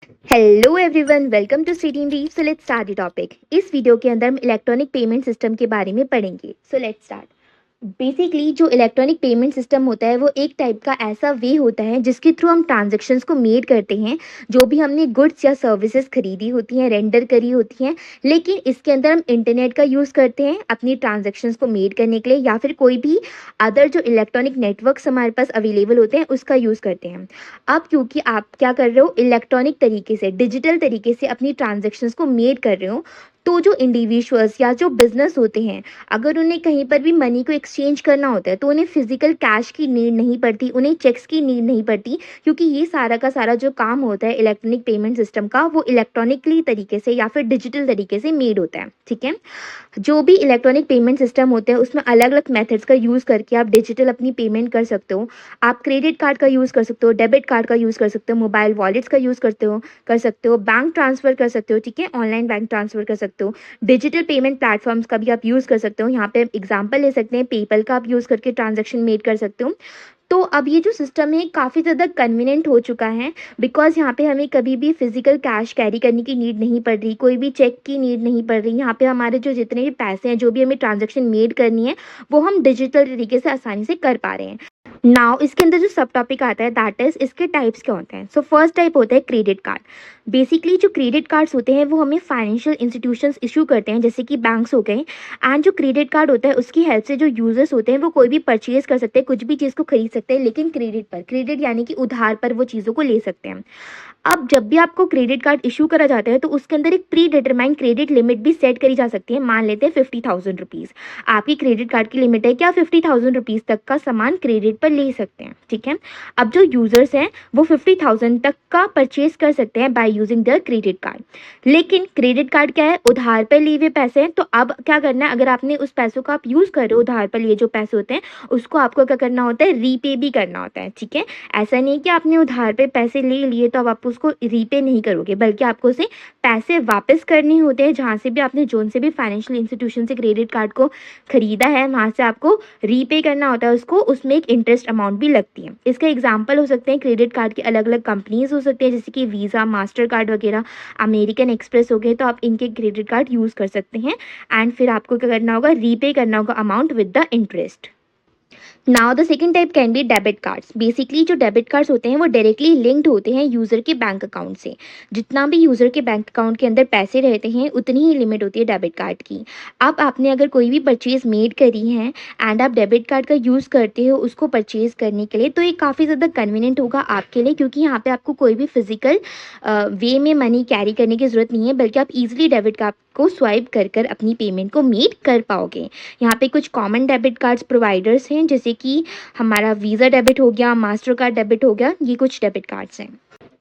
Hello everyone, welcome to study रीव। So let's start the topic. इस video के अंदर हम इलेक्ट्रॉनिक पेमेंट सिस्टम के बारे में पढ़ेंगे। सो लेट्स स्टार्ट। बेसिकली जो इलेक्ट्रॉनिक पेमेंट सिस्टम होता है वो एक टाइप का ऐसा वे होता है जिसके थ्रू हम ट्रांजैक्शंस को मेड करते हैं। जो भी हमने गुड्स या सर्विसेज खरीदी होती हैं, रेंडर करी होती हैं, लेकिन इसके अंदर हम इंटरनेट का यूज़ करते हैं अपनी ट्रांजैक्शंस को मेड करने के लिए, या फिर कोई भी अदर जो इलेक्ट्रॉनिक नेटवर्क्स हमारे पास अवेलेबल होते हैं उसका यूज़ करते हैं। अब क्योंकि आप क्या कर रहे हो, इलेक्ट्रॉनिक तरीके से, डिजिटल तरीके से अपनी ट्रांजैक्शंस को मेड कर रहे हो, तो जो इंडिविजुअल्स या जो बिजनेस होते हैं, अगर उन्हें कहीं पर भी मनी को एक्सचेंज करना होता है तो उन्हें फिजिकल कैश की नीड नहीं पड़ती, उन्हें चेक्स की नीड नहीं पड़ती, क्योंकि ये सारा का सारा जो काम होता है इलेक्ट्रॉनिक पेमेंट सिस्टम का, वो इलेक्ट्रॉनिकली तरीके से या फिर डिजिटल तरीके से मेड होता है। ठीक है। जो भी इलेक्ट्रॉनिक पेमेंट सिस्टम होते हैं उसमें अलग अलग मेथड्स का यूज़ करके आप डिजिटल अपनी पेमेंट कर सकते हो। आप क्रेडिट कार्ड का यूज़ कर सकते हो, डेबिट कार्ड का यूज़ कर सकते हो, मोबाइल वॉलेट्स का यूज़ कर सकते हो, बैंक ट्रांसफ़र कर सकते हो। ठीक है, ऑनलाइन बैंक ट्रांसफ़र कर सकते हो, डिजिटल पेमेंट प्लेटफॉर्म्स का भी आप यूज़ कर सकते हो। यहाँ पे एग्जांपल ले सकते हैं, पेपल का आप यूज़ करके ट्रांजैक्शन मेड कर सकते हो। तो अब ये जो सिस्टम है काफ़ी ज़्यादा कन्वीनिएंट हो चुका है, बिकॉज़ यहाँ पे हमें कभी भी फिजिकल कैश कैरी करने की नीड नहीं पड़ रही, कोई भी चेक की नीड नहीं पड़ रही। यहाँ पे हमारे जो जितने भी पैसे हैं, जो भी हमें ट्रांजैक्शन मेड करनी है, वो हम डिजिटल तरीके से आसानी से कर पा रहे हैं। नाउ इसके अंदर जो सब टॉपिक आता है, दैट इज इसके टाइप्स क्या होते हैं। सो फर्स्ट टाइप होता है क्रेडिट कार्ड। बेसिकली जो क्रेडिट कार्ड्स होते हैं वो हमें फाइनेंशियल इंस्टीट्यूशंस इशू करते हैं, जैसे कि बैंक्स हो गए। एंड जो क्रेडिट कार्ड होता है उसकी हेल्प से जो यूजर्स होते हैं वो कोई भी परचेज कर सकते हैं, कुछ भी चीज़ को खरीद सकते हैं, लेकिन क्रेडिट पर, क्रेडिट यानी कि उधार पर वो चीज़ों को ले सकते हैं। अब जब भी आपको क्रेडिट कार्ड इशू करा जाता है तो उसके अंदर एक प्री डिटरमाइंड क्रेडिट लिमिट भी सेट करी जा सकती है। मान लेते हैं 50,000 रुपीज़ आपकी क्रेडिट कार्ड की लिमिट है, क्या 50,000 रुपीज़ तक का सामान क्रेडिट पर ले सकते हैं। ठीक है। अब जो यूजर्स हैं वो 50,000 तक का परचेज कर सकते हैं by using their credit card. लेकिन क्रेडिट कार्ड क्या है, उधार पर लिए हुए पैसे हैं। तो अब क्या करना है, अगर आपने उस पैसों का आप यूज कर रहे हो, उधार पर लिए जो पैसे होते हैं उसको आपको क्या करना होता है, रीपे भी करना होता है। ठीक है। ऐसा नहीं कि आपने उधार पे पैसे ले लिए तो अब आप उसको रीपे नहीं करोगे, बल्कि आपको उसे पैसे वापस करने होते हैं। जहाँ से भी आपने, जोन से भी फाइनेंशियल इंस्टीट्यूशन से क्रेडिट कार्ड को खरीदा है, वहाँ से आपको रीपे करना होता है उसको, उसमें एक इंटरेस्ट अमाउंट भी लगती है। इसका एग्जाम्पल हो सकते हैं क्रेडिट कार्ड की अलग अलग कंपनीज हो सकती है, जैसे कि वीज़ा, मास्टर कार्ड वगैरह, अमेरिकन एक्सप्रेस हो गए। तो आप इनके क्रेडिट कार्ड यूज़ कर सकते हैं एंड फिर आपको क्या करना होगा, रीपे करना होगा amount with the interest. Now the second type can B debit cards. Basically जो डेबिट कार्ड्स होते हैं वो डायरेक्टली लिंक्ड होते हैं यूज़र के बैंक अकाउंट से। जितना भी यूज़र के बैंक अकाउंट के अंदर पैसे रहते हैं उतनी ही लिमिट होती है डेबिट कार्ड की। अब आपने अगर कोई भी परचेज़ मेड करी है एंड आप डेबिट कार्ड का यूज़ करते हो उसको परचेज़ करने के लिए, तो ये काफ़ी ज़्यादा कन्वीनियंट होगा आपके लिए, क्योंकि यहाँ पे आपको कोई भी फिजिकल वे में मनी कैरी करने की ज़रूरत नहीं है, बल्कि आप ईजिली डेबिट कार्ड को स्वाइप कर कर अपनी पेमेंट को मेड कर पाओगे। यहाँ पे कुछ कॉमन डेबिट कार्ड्स प्रोवाइडर्स हैं, जैसे कि हमारा वीज़ा डेबिट हो गया, मास्टर कार्ड डेबिट हो गया, ये कुछ डेबिट कार्ड्स हैं।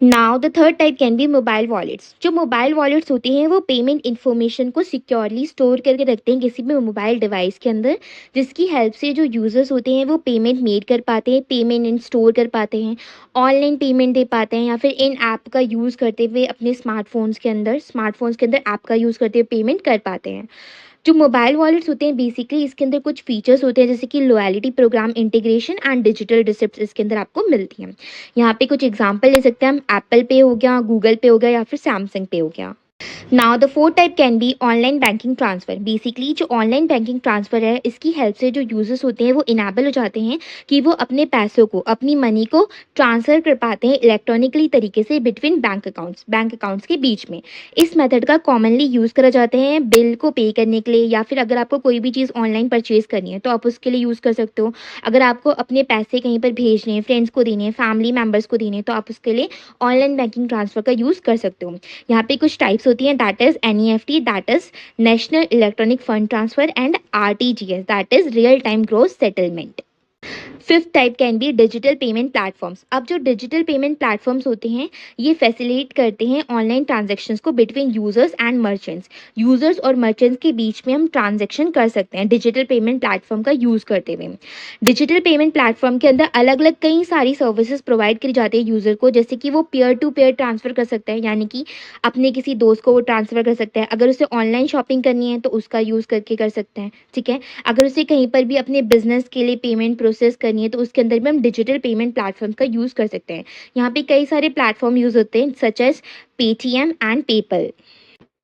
Now the third type can B mobile wallets. जो मोबाइल वॉलेट्स होते हैं वो पेमेंट इन्फॉर्मेशन को सिक्योरली स्टोर करके रखते हैं किसी भी मोबाइल डिवाइस के अंदर, जिसकी हेल्प से जो यूज़र्स होते हैं वो पेमेंट मेड कर पाते हैं, पेमेंट इन स्टोर कर पाते हैं, ऑनलाइन पेमेंट दे पाते हैं, या फिर इन ऐप का यूज़ करते हुए अपने स्मार्टफोन्स के अंदर ऐप का यूज़ करते हुए पेमेंट कर पाते हैं। जो मोबाइल वॉलेट्स होते हैं बेसिकली इसके अंदर कुछ फीचर्स होते हैं, जैसे कि loyalty programme integration and digital receipt इसके अंदर आपको मिलती हैं। यहाँ पे कुछ एग्जांपल ले सकते हैं हम, एप्पल पे हो गया, गूगल पे हो गया, या फिर सैमसंग पे हो गया। Now the fourth type can B online banking transfer. Basically जो ऑनलाइन बैंकिंग ट्रांसफ़र है इसकी हेल्प से जो यूजर्स होते हैं वो इनेबल हो जाते हैं कि वो अपने पैसों को, अपनी मनी को ट्रांसफ़र कर पाते हैं इलेक्ट्रॉनिकली तरीके से बिटवीन बैंक अकाउंट्स के बीच में। इस मेथड का कॉमनली यूज़ करा जाते हैं बिल को पे करने के लिए, या फिर अगर आपको कोई भी चीज़ ऑनलाइन परचेज़ करनी है तो आप उसके लिए यूज़ कर सकते हो। अगर आपको अपने पैसे कहीं पर भेजने हैं, फ्रेंड्स को देने हैं, फैमिली मेम्बर्स को देने हैं, तो आप उसके लिए ऑनलाइन बैंकिंग ट्रांसफ़र का यूज़ कर सकते हो। यहाँ पे कुछ टाइप्स होती हैं, that is NEFT, that is national electronic fund transfer, and RTGS, that is real time gross settlement. Fifth type can be digital payment platforms. अब जो डिजिटल पेमेंट प्लेटफॉर्म्स होते हैं ये फैसिलिटेट करते हैं ऑनलाइन ट्रांजैक्शंस को between users and merchants. Users और merchants के बीच में हम ट्रांजैक्शन कर सकते हैं डिजिटल पेमेंट प्लेटफॉर्म का यूज़ करते हुए। डिजिटल पेमेंट प्लेटफॉर्म के अंदर अलग अलग कई सारी सर्विसेज प्रोवाइड करी जाती है यूज़र को, जैसे कि वो पेयर टू पेयर ट्रांसफ़र कर सकता है, यानी कि अपने किसी दोस्त को वो ट्रांसफ़र कर सकता है। अगर उसे ऑनलाइन शॉपिंग करनी है तो उसका यूज़ करके कर सकते हैं। ठीक है। अगर उसे कहीं पर भी अपने बिजनेस के लिए पेमेंट प्रोसेस करनी है तो उसके अंदर भी हम डिजिटल पेमेंट प्लेटफॉर्म का यूज़ कर सकते हैं। यहाँ पे कई सारे प्लेटफॉर्म यूज़ होते हैं such as Paytm and PayPal.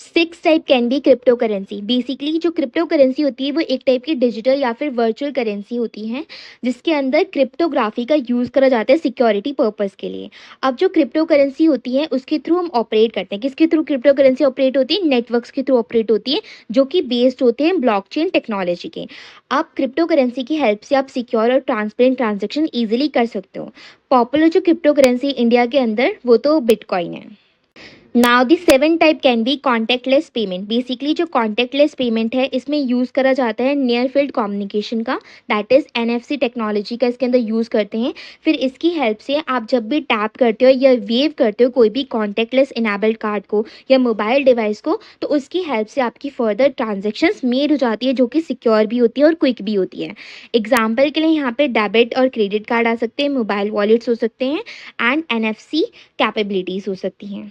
Six type can be cryptocurrency. Basically जो क्रिप्टो करेंसी होती है वो एक टाइप की डिजिटल या फिर वर्चुअल करेंसी होती है जिसके अंदर क्रिप्टोग्राफी का यूज़ करा जाता है सिक्योरिटी पर्पस के लिए। अब जो क्रिप्टो करेंसी होती है उसके थ्रू हम ऑपरेट करते हैं। किसके थ्रू क्रिप्टो करेंसी ऑपरेट होती है? नेटवर्क्स के थ्रू ऑपरेट होती है जो कि बेस्ड होते हैं ब्लॉकचेन टेक्नोलॉजी के। आप क्रिप्टो करेंसी की हेल्प से आप सिक्योर और ट्रांसपेरेंट ट्रांजेक्शन ईजिली कर सकते हो। पॉपुलर जो क्रिप्टो करेंसी इंडिया के अंदर वो तो बिटकॉइन है। Now the seven type can B contactless payment. Basically जो कॉन्टैक्टलेस पेमेंट है इसमें यूज़ करा जाता है नियर फील्ड कम्युनिकेशन का, दैट इज़ एनएफसी टेक्नोलॉजी का इसके अंदर यूज़ करते हैं। फिर इसकी हेल्प से आप जब भी टैप करते हो या वेव करते हो कोई भी कॉन्टैक्टलेस इनेबल्ड कार्ड को या मोबाइल डिवाइस को तो उसकी हेल्प से आपकी फर्दर ट्रांजेक्शन्स मेड हो जाती है जो कि सिक्योर भी होती है और क्विक भी होती है। एग्जाम्पल के लिए यहाँ पे डेबिट और क्रेडिट कार्ड आ सकते हैं, मोबाइल वॉलेट्स हो सकते हैं एंड एनएफसी कैपेबिलिटीज़ हो सकती हैं।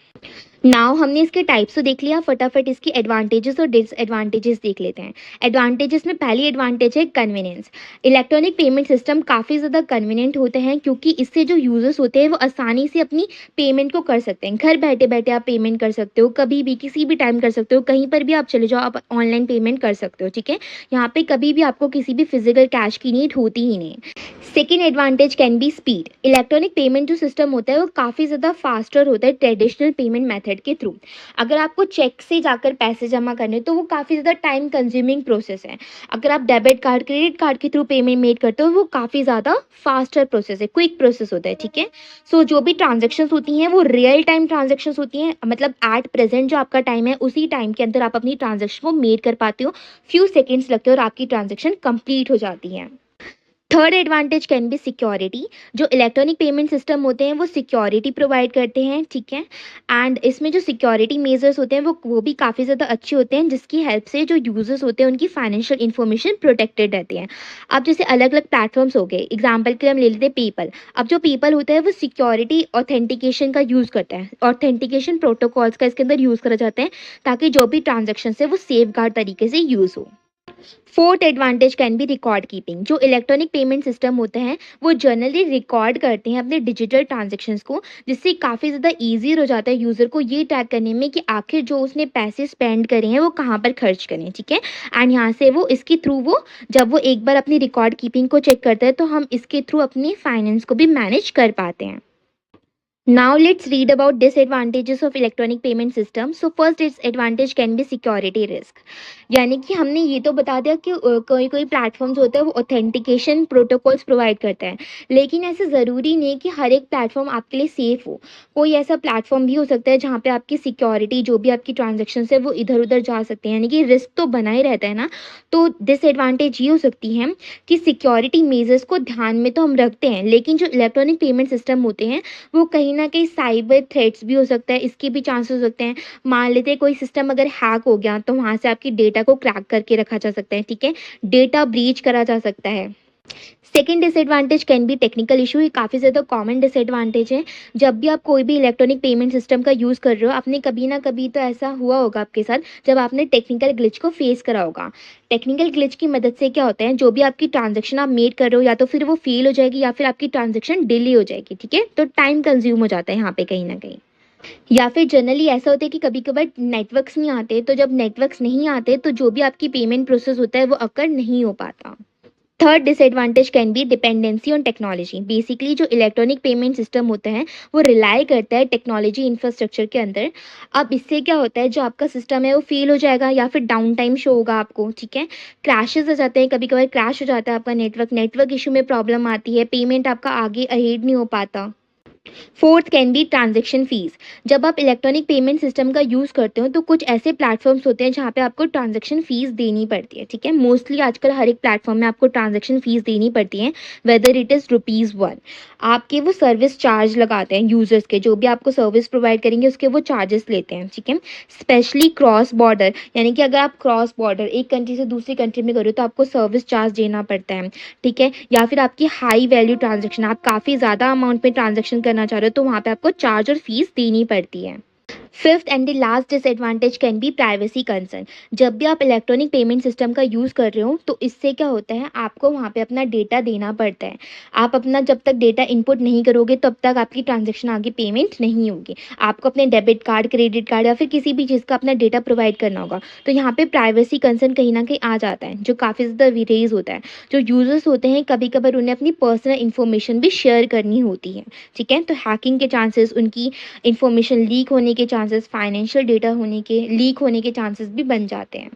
नाउ हमने इसके टाइप्स तो देख लिया, फटाफट इसकी एडवांटेजेस और डिसएडवांटेजेस देख लेते हैं। एडवांटेजेस में पहली एडवांटेज है कन्वीनियंस। इलेक्ट्रॉनिक पेमेंट सिस्टम काफ़ी ज़्यादा कन्वीनियंट होते हैं क्योंकि इससे जो यूजर्स होते हैं वो आसानी से अपनी पेमेंट को कर सकते हैं। घर बैठे बैठे आप पेमेंट कर सकते हो, कभी भी किसी भी टाइम कर सकते हो, कहीं पर भी आप चले जाओ आप ऑनलाइन पेमेंट कर सकते हो। ठीक है, यहाँ पे कभी भी आपको किसी भी फिजिकल कैश की नीड होती ही नहीं। Second advantage can be speed. Electronic payment जो सिस्टम होता है वो काफ़ी ज़्यादा फास्टर होता है ट्रेडिशनल पेमेंट मेथड के थ्रू। अगर आपको चेक से जाकर पैसे जमा करने तो वो काफ़ी ज़्यादा टाइम कंज्यूमिंग प्रोसेस है। अगर आप डेबिट कार्ड क्रेडिट कार्ड के थ्रू पेमेंट मेड करते हो वो काफ़ी ज़्यादा फास्टर प्रोसेस है, क्विक प्रोसेस होता है। ठीक है, सो जो भी ट्रांजेक्शन्स होती हैं वो रियल टाइम ट्रांजेक्शन्स होती हैं, मतलब एट प्रेजेंट जो आपका टाइम है उसी टाइम के अंदर आप अपनी ट्रांजेक्शन को मेड कर पाते हो। फ्यू सेकेंड्स लगते हैं और आपकी ट्रांजेक्शन कंप्लीट हो जाती है। Third advantage can be security. जो इलेक्ट्रॉनिक पेमेंट सिस्टम होते हैं वो सिक्योरिटी प्रोवाइड करते हैं। ठीक है, एंड इसमें जो सिक्योरिटी मेजर्स होते हैं वो भी काफ़ी ज़्यादा अच्छे होते हैं जिसकी हेल्प से जो यूजर्स होते हैं उनकी फाइनेंशियल इन्फॉर्मेशन प्रोटेक्टेड रहती है। अब जैसे अलग अलग प्लेटफॉर्म्स हो गए, एग्जाम्पल के लिए हम ले लेते हैं पेपल। अब जो पेपल होता है वो सिक्योरिटी ऑथेंटिकेशन का यूज़ करता है, ऑथेंटिकेशन प्रोटोकॉल्स का इसके अंदर यूज़ करा जाता है ताकि जो भी ट्रांजेक्शन है वो सेफ गार्ड तरीके से यूज़ हो। Fourth advantage can be record keeping. जो इलेक्ट्रॉनिक पेमेंट सिस्टम होते हैं वो जनरली रिकॉर्ड करते हैं अपने डिजिटल ट्रांजेक्शन्स को, जिससे काफ़ी ज़्यादा ईजी हो जाता है यूज़र को ये ट्रैक करने में कि आखिर जो उसने पैसे स्पेंड करे हैं वो कहाँ पर खर्च करें। ठीक है, एंड यहाँ से वो इसके थ्रू वो जब वो एक बार अपनी रिकॉर्ड कीपिंग को चेक करता है तो हम इसके थ्रू अपनी फाइनेंस को भी मैनेज कर पाते हैं। Now let's read about disadvantages of electronic payment system. So first disadvantage can be security risk. यानी कि हमने ये तो बता दिया कि कोई कोई प्लेटफॉर्म्स होता है वो ऑथेंटिकेशन प्रोटोकॉल्स प्रोवाइड करता है, लेकिन ऐसे ज़रूरी नहीं कि हर एक प्लेटफॉर्म आपके लिए सेफ़ हो। कोई ऐसा प्लेटफॉर्म भी हो सकता है जहाँ पे आपकी सिक्योरिटी जो भी आपकी ट्रांजेक्शन है वो इधर उधर जा सकते हैं, यानी कि रिस्क तो बना ही रहता है ना। तो डिसएडवांटेज ये हो सकती है कि सिक्योरिटी मेजर्स को ध्यान में तो हम रखते हैं लेकिन जो इलेक्ट्रॉनिक पेमेंट सिस्टम होते हैं वो कहीं न कहीं साइबर थ्रेट्स भी हो सकता है, इसके भी चांसेस हो सकते हैं। मान लेते हैं कोई सिस्टम अगर हैक हो गया तो वहाँ से आपकी डेटा को क्रैक करके रखा जा सकता है। ठीक है, डेटा ब्रीच करा जा सकता है। Second disadvantage can be technical issue. ये काफ़ी ज़्यादा कॉमन डिसएडवांटेज है। जब भी आप कोई भी इलेक्ट्रॉनिक पेमेंट सिस्टम का यूज़ कर रहे हो आपने कभी ना कभी तो ऐसा हुआ होगा आपके साथ जब आपने टेक्निकल ग्लिच को फेस करा होगा। टेक्निकल ग्लिच की मदद से क्या होता है, जो भी आपकी ट्रांजेक्शन आप मेड कर रहे हो या तो फिर वो फेल हो जाएगी या फिर आपकी ट्रांजेक्शन डिले हो जाएगी। ठीक है, तो टाइम कंज्यूम हो जाता है यहाँ पे कहीं ना कहीं। या फिर जनरली ऐसा होता है कि कभी कभार नेटवर्क्स नहीं आते, तो जब नेटवर्क्स नहीं आते तो जो भी आपकी पेमेंट प्रोसेस होता है वो अकर नहीं हो पाता। Third disadvantage can be dependency on technology. Basically जो इलेक्ट्रॉनिक पेमेंट सिस्टम होता है वो रिलाई करता है टेक्नोलॉजी इंफ्रास्ट्रक्चर के अंदर। अब इससे क्या होता है, जो आपका सिस्टम है वो फेल हो जाएगा या फिर डाउन टाइम शो होगा आपको। ठीक है, क्रैशेस आ जाते हैं, कभी कभार क्रैश हो जाता है आपका नेटवर्क इशू में प्रॉब्लम आती है, पेमेंट आपका आगे अहेड नहीं हो पाता। Fourth can be transaction fees. जब आप इलेक्ट्रॉनिक पेमेंट सिस्टम का यूज़ करते हो तो कुछ ऐसे प्लेटफॉर्म्स होते हैं जहाँ पे आपको ट्रांजेक्शन फीस देनी पड़ती है। ठीक है, मोस्टली आजकल हर एक प्लेटफॉर्म में आपको ट्रांजेक्शन फीस देनी पड़ती है, वेदर इट इज़ ₹1। आपके वो सर्विस चार्ज लगाते हैं यूजर्स के, जो भी आपको सर्विस प्रोवाइड करेंगे उसके वो चार्जेस लेते हैं। ठीक है, स्पेशली क्रॉस बॉर्डर, यानी कि अगर आप क्रॉस बॉर्डर एक कंट्री से दूसरी कंट्री में करो तो आपको सर्विस चार्ज देना पड़ता है। ठीक है, या फिर आपकी हाई वैल्यू ट्रांजेक्शन, आप काफ़ी ज़्यादा अमाउंट में ट्रांजेक्शन करना चाह रहे हो तो वहाँ पे आपको चार्ज और फीस देनी पड़ती है। Fifth and the last disadvantage can be privacy concern. जब भी आप इलेक्ट्रॉनिक पेमेंट सिस्टम का यूज़ कर रहे हो तो इससे क्या होता है, आपको वहाँ पे अपना डेटा देना पड़ता है। आप अपना जब तक डेटा इनपुट नहीं करोगे तब तक आपकी ट्रांजैक्शन आगे पेमेंट नहीं होगी। आपको अपने डेबिट कार्ड, क्रेडिट कार्ड या फिर किसी भी चीज़ का अपना डेटा प्रोवाइड करना होगा। तो यहाँ पे प्राइवेसी कंसर्न कहीं ना कहीं आ जाता है, जो काफ़ी ज़्यादा रेज होता है। जो यूजर्स होते हैं कभी कभार उन्हें अपनी पर्सनल इन्फॉर्मेशन भी शेयर करनी होती है। ठीक है, तो हैकिंग के चांसेस, उनकी इन्फॉर्मेशन लीक होने के चांसेस, फाइनेंशियल डेटा होने के लीक होने के चांसेस भी बन जाते हैं।